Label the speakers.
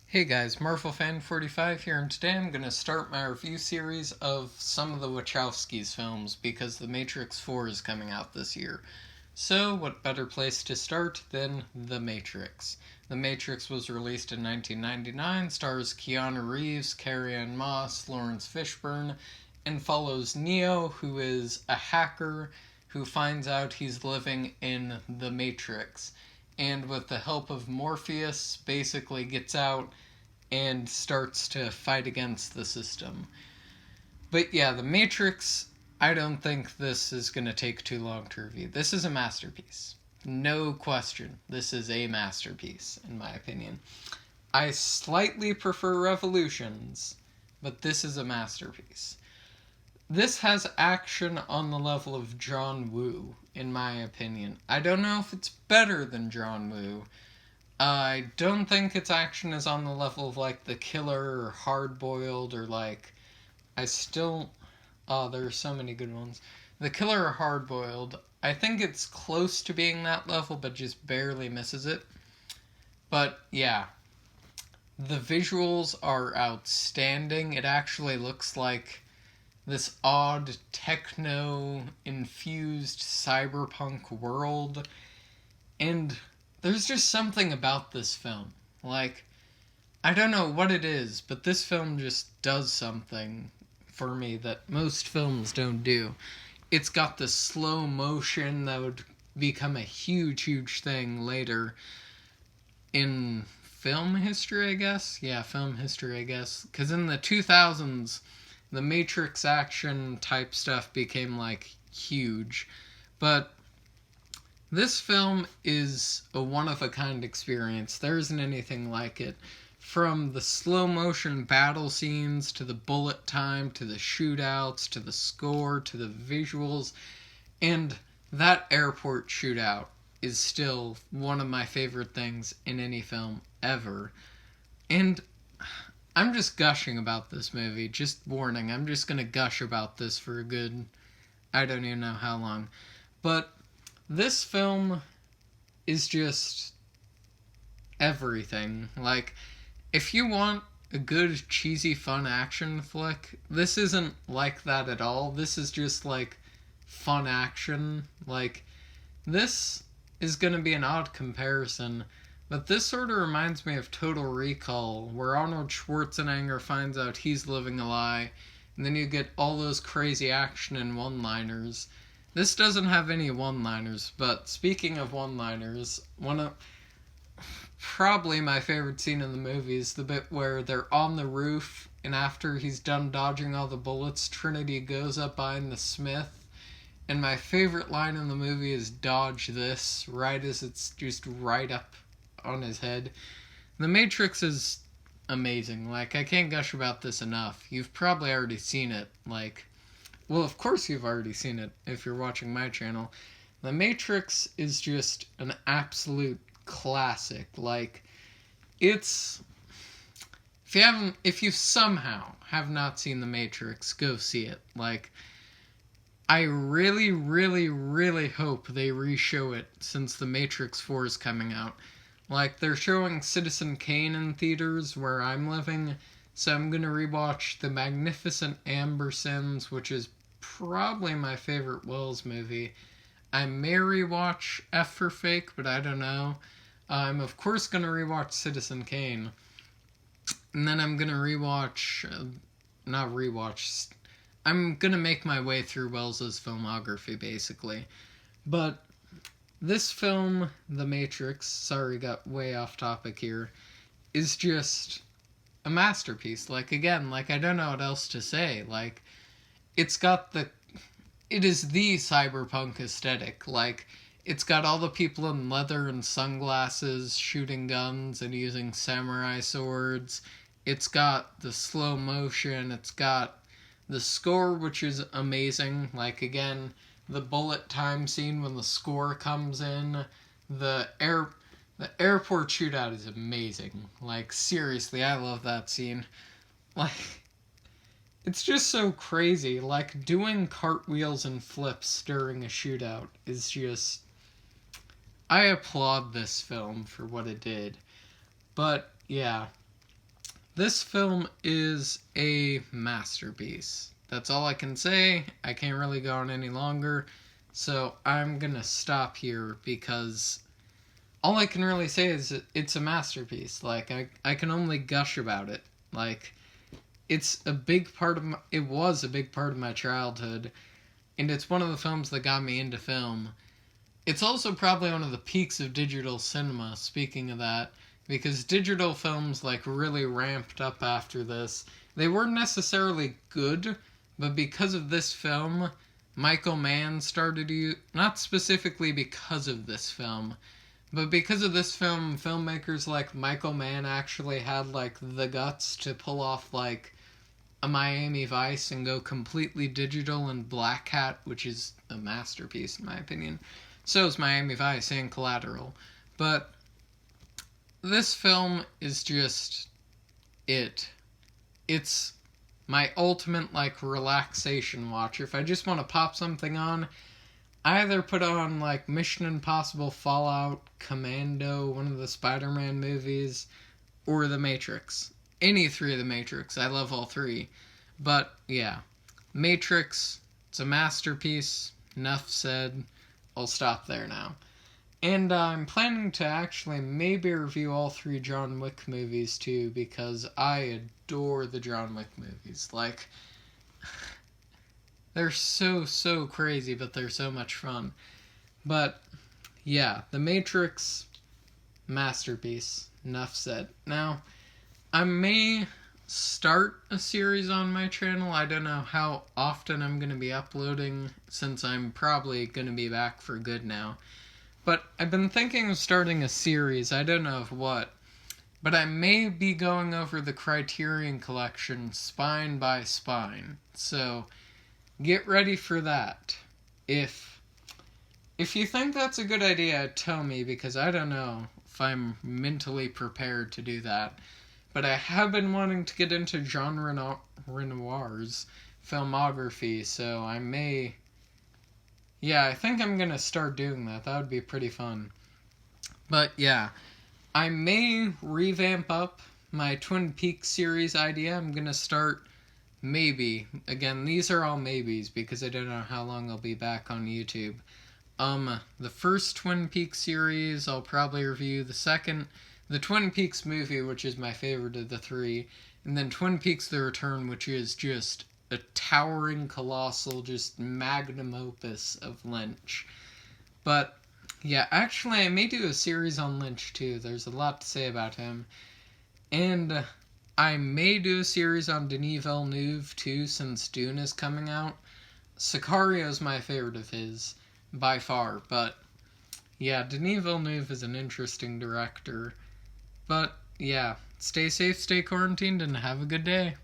Speaker 1: Hey guys, Marvel Fan 45 here, and today I'm going to start my review series of some of the Wachowskis films because The Matrix 4 is coming out this year. So, what better place to start than The Matrix? The Matrix was released in 1999, stars Keanu Reeves, Carrie-Anne Moss, Lawrence Fishburne, and follows Neo, who is a hacker who finds out he's living in the Matrix. And with the help of Morpheus, basically gets out and starts to fight against the system. But yeah, The Matrix, I don't think this is going to take too long to review. This is a masterpiece. No question. This is a masterpiece, in my opinion. I slightly prefer Revolutions, but this is a masterpiece. This has action on the level of John Woo, in my opinion. I don't know if it's better than John Woo. I don't think its action is on the level of like The Killer or Hard Boiled or like I still there are so many good ones. The Killer or Hard Boiled. I think it's close to being that level but just barely misses it. But yeah, the visuals are outstanding. It actually looks like this odd techno infused cyberpunk world, and there's just something about this film. Like, I don't know what it is, but this film just does something for me that most films don't do. It's got the slow motion that would become a huge, huge thing later in film history, I guess. Yeah, film history, I guess. Because in the 2000s, the Matrix action type stuff became like huge. But this film is a one of a kind experience. There isn't anything like it. From the slow motion battle scenes to the bullet time to the shootouts to the score to the visuals, and that airport shootout is still one of my favorite things in any film ever. And I'm just gushing about this movie. Just warning, I'm just gonna gush about this for a good, I don't even know how long. But this film is just everything. Like, if you want a good, cheesy, fun action flick, this isn't like that at all. This is just like fun action. Like, this is gonna be an odd comparison, but this sort of reminds me of Total Recall, where Arnold Schwarzenegger finds out he's living a lie, and then you get all those crazy action and one-liners. This doesn't have any one-liners, but speaking of one-liners, one of probably my favorite scene in the movie is the bit where they're on the roof, and after he's done dodging all the bullets, Trinity goes up behind the Smith, and my favorite line in the movie is "dodge this," right as it's just right up on his head. The Matrix is amazing. Like, I can't gush about this enough. You've probably already seen it. Like, well, of course you've already seen it if you're watching my channel. The Matrix is just an absolute classic. Like, it's if you somehow have not seen The Matrix, go see it. Like, I really, really, really hope they re-show it since The Matrix 4 is coming out. Like, they're showing Citizen Kane in theaters where I'm living, so I'm gonna rewatch The Magnificent Ambersons, which is probably my favorite Wells movie. I may rewatch F for Fake, but I don't know. I'm of course gonna rewatch Citizen Kane. And then I'm gonna rewatch, not rewatch, I'm gonna make my way through Wells's filmography, basically. But this film, The Matrix, sorry, got way off topic here, is just a masterpiece. Like, again, like, I don't know what else to say. Like, it is the cyberpunk aesthetic. Like, it's got all the people in leather and sunglasses shooting guns and using samurai swords. It's got the slow motion. It's got the score, which is amazing. Like, again, the bullet time scene when the score comes in. The airport shootout is amazing. Like, seriously, I love that scene. Like, it's just so crazy. Like, doing cartwheels and flips during a shootout is just... I applaud this film for what it did. But, yeah. This film is a masterpiece. That's all I can say. I can't really go on any longer. So I'm gonna stop here because all I can really say is it's a masterpiece. Like, I can only gush about it. Like, it's a big part of my, it was a big part of my childhood, and it's one of the films that got me into film. It's also probably one of the peaks of digital cinema, speaking of that, because digital films, like, really ramped up after this. They weren't necessarily good, but because of this film, Michael Mann started to, not specifically because of this film, but because of this film, filmmakers like Michael Mann actually had, like, the guts to pull off, like, a Miami Vice and go completely digital and Black Hat, which is a masterpiece in my opinion. So is Miami Vice and Collateral. But this film is just it. It's my ultimate, like, relaxation watch. If I just want to pop something on, I either put on, like, Mission Impossible, Fallout, Commando, one of the Spider-Man movies, or The Matrix. Any three of The Matrix. I love all three. But, yeah. Matrix, it's a masterpiece. Enough said. I'll stop there now. And I'm planning to actually maybe review all three John Wick movies, too, because I adore the John Wick movies. Like, they're so crazy, but they're so much fun. But, yeah, The Matrix, masterpiece. Enough said. Now, I may start a series on my channel. I don't know how often I'm going to be uploading, since I'm probably going to be back for good now. But I've been thinking of starting a series, I don't know of what, but I may be going over the Criterion Collection spine by spine. So, get ready for that. If you think that's a good idea, tell me, because I don't know if I'm mentally prepared to do that. But I have been wanting to get into Jean Renoir's filmography, so I may... Yeah, I think I'm going to start doing that. That would be pretty fun. But yeah, I may revamp up my Twin Peaks series idea. I'm going to start, maybe. Again, these are all maybes because I don't know how long I'll be back on YouTube. The first Twin Peaks series, I'll probably review. The second, the Twin Peaks movie, which is my favorite of the three. And then Twin Peaks The Return, which is just a towering, colossal, just magnum opus of Lynch. But, yeah, actually, I may do a series on Lynch, too. There's a lot to say about him. And I may do a series on Denis Villeneuve, too, since Dune is coming out. Sicario's my favorite of his, by far. But, yeah, Denis Villeneuve is an interesting director. But, yeah, stay safe, stay quarantined, and have a good day.